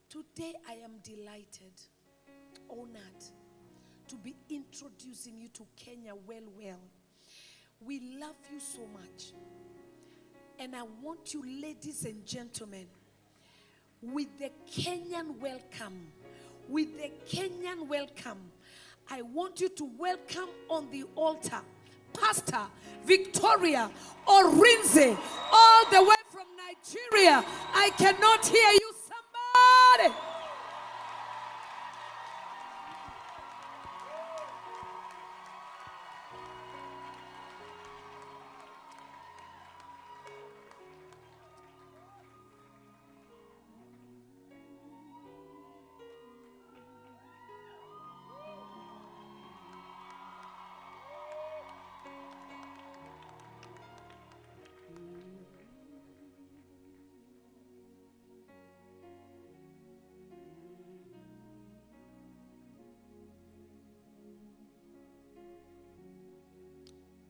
Today I am delighted, honored to be introducing you to Kenya well. We love you so much. And I want you, ladies and gentlemen, with the Kenyan welcome, I want you to welcome on the altar Pastor Victoria Orenze, all the way from Nigeria. I cannot hear you, somebody.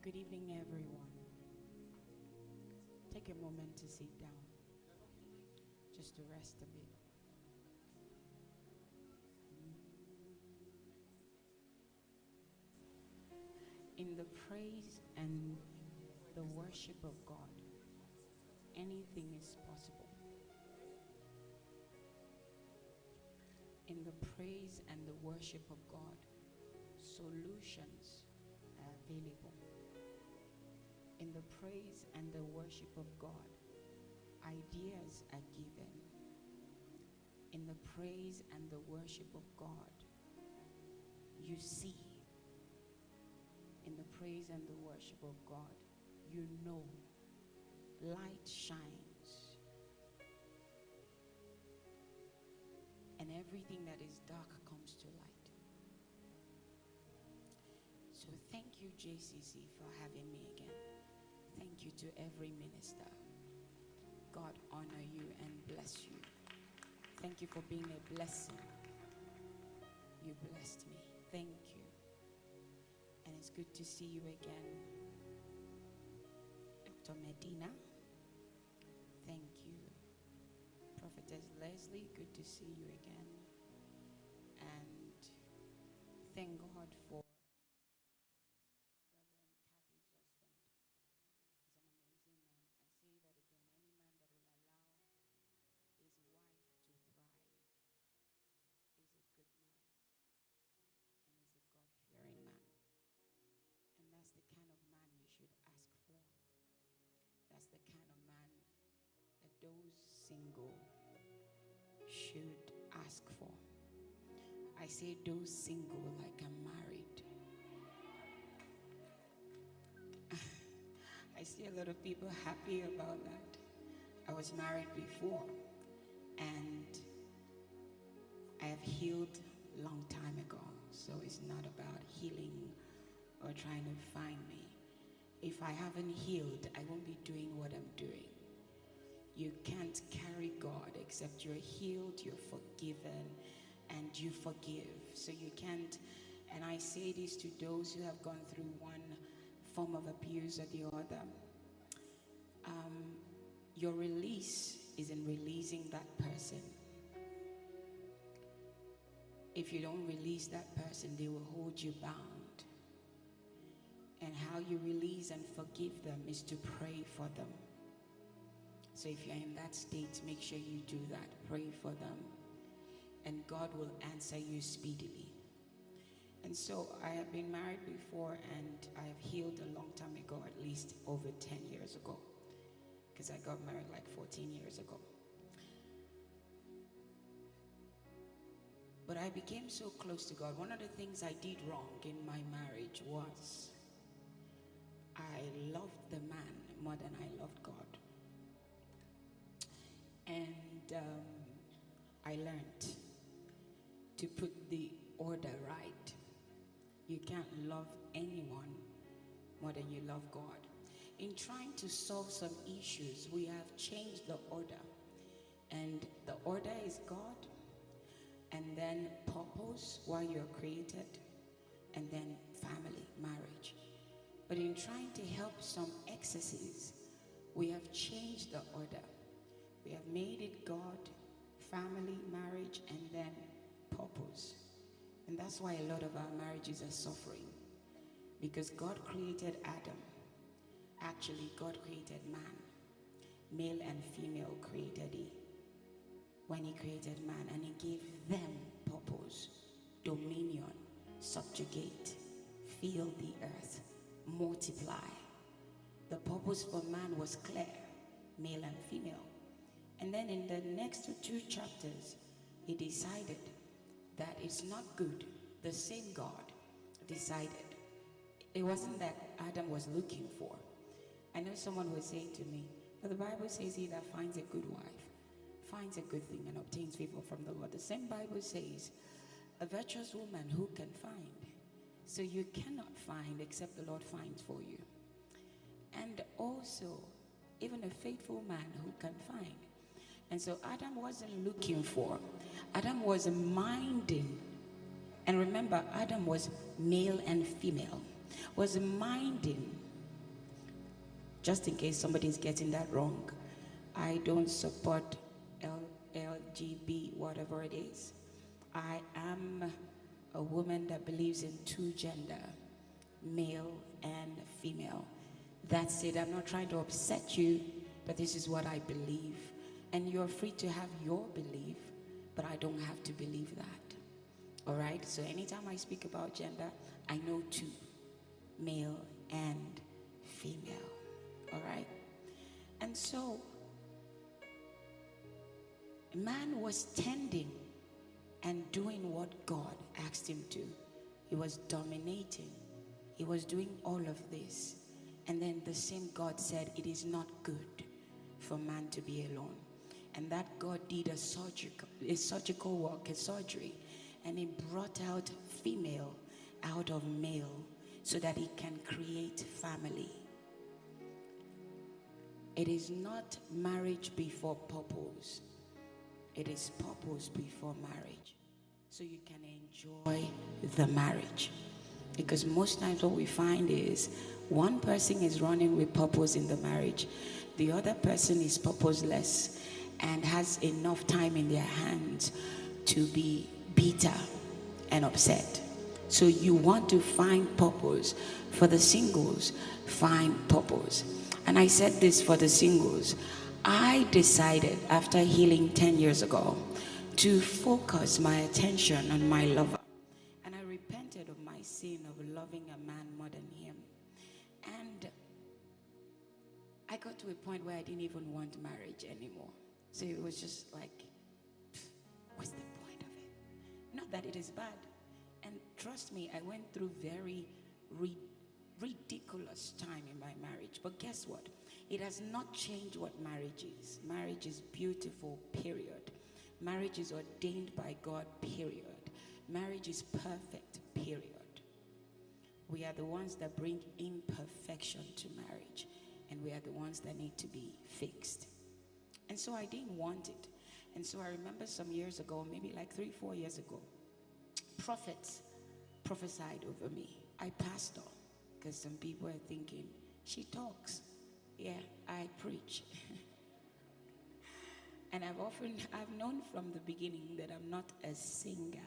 Good evening, everyone. Take a moment to sit down, just to rest a bit. In the praise and the worship of God, anything is possible. In the praise and the worship of God, solutions are available. In the praise and the worship of God, ideas are given. In the praise and the worship of God, you see. In the praise and the worship of God, you know. Light shines. And everything that is dark comes to light. So thank you, JCC, for having me again. Thank you to every minister. God honor you and bless you. Thank you for being a blessing. You blessed me. Thank you. And it's good to see you again. Dr. Medina, thank you. Prophetess Leslie, good to see you again. And thank God for the kind of man that those single should ask for. I say those single like I'm married. I see a lot of people happy about that. I was married before and I have healed a long time ago. So it's not about healing or trying to find me. If I haven't healed, I won't be doing what I'm doing. You can't carry God except you're healed, you're forgiven, and you forgive. So you can't, and I say this to those who have gone through one form of abuse or the other. Your release is in releasing that person. If you don't release that person, they will hold you bound. And how you release and forgive them is to pray for them. So if you're in that state, make sure you do that. Pray for them. And God will answer you speedily. And so I have been married before and I have healed a long time ago, at least over 10 years ago. Because I got married like 14 years ago. But I became so close to God. One of the things I did wrong in my marriage was I loved the man more than I loved God. And I learned to put the order right. You can't love anyone more than you love God. In trying to solve some issues, we have changed the order. And the order is God, and then purpose, why you're created, and then family, marriage. But in trying to help some excesses, we have changed the order. We have made it God, family, marriage, marriage, and then purpose. And that's why a lot of our marriages are suffering. Because God created Adam. Actually, God created man. Male and female created he. When he created man, and he gave them purpose, dominion, subjugate, fill the earth, multiply. The purpose for man was clear, male and female. And then in the next 2 chapters, he decided that it's not good. The same God decided. It wasn't that Adam was looking for. I know someone was saying to me, but the Bible says he that finds a good wife finds a good thing and obtains favor from the Lord. The same Bible says, a virtuous woman who can find. So you cannot find except the Lord finds for you. And also, even a faithful man who can find. And so Adam wasn't looking for. Adam was minding. And remember, Adam was male and female. Was minding. Just in case somebody's getting that wrong, I don't support LGB, whatever it is. I am a woman that believes in 2 gender, male and female. That's it. I'm not trying to upset you, but this is what I believe. And you're free to have your belief, but I don't have to believe that. All right? So anytime I speak about gender, I know 2, male and female. All right? And so, man was tending and doing what God asked him to. He was dominating. He was doing all of this. And then the same God said, it is not good for man to be alone. And that God did a surgical work, a surgery. And he brought out female out of male so that he can create family. It is not marriage before purpose. It is purpose before marriage. So you can enjoy the marriage. Because most times what we find is one person is running with purpose in the marriage. The other person is purposeless and has enough time in their hands to be bitter and upset. So you want to find purpose. For the singles, find purpose. And I said this for the singles. I decided after healing 10 years ago to focus my attention on my lover. And I repented of my sin of loving a man more than him. And I got to a point where I didn't even want marriage anymore. So it was just like, what's the point of it? Not that it is bad. And trust me, I went through very ridiculous time in my marriage. But guess what? It has not changed what marriage is. Marriage is beautiful, period. Marriage is ordained by God, period. Marriage is perfect, period. We are the ones that bring imperfection to marriage. And we are the ones that need to be fixed. And so I didn't want it. And so I remember some years ago, maybe like 3-4 years ago, prophets prophesied over me. I pastor, because some people are thinking, she talks. Yeah, I preach. And I've known from the beginning that I'm not a singer.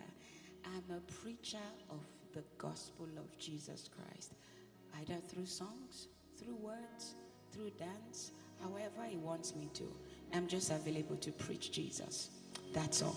I'm a preacher of the gospel of Jesus Christ. Either through songs, through words, through dance, however he wants me to. I'm just available to preach Jesus. That's all.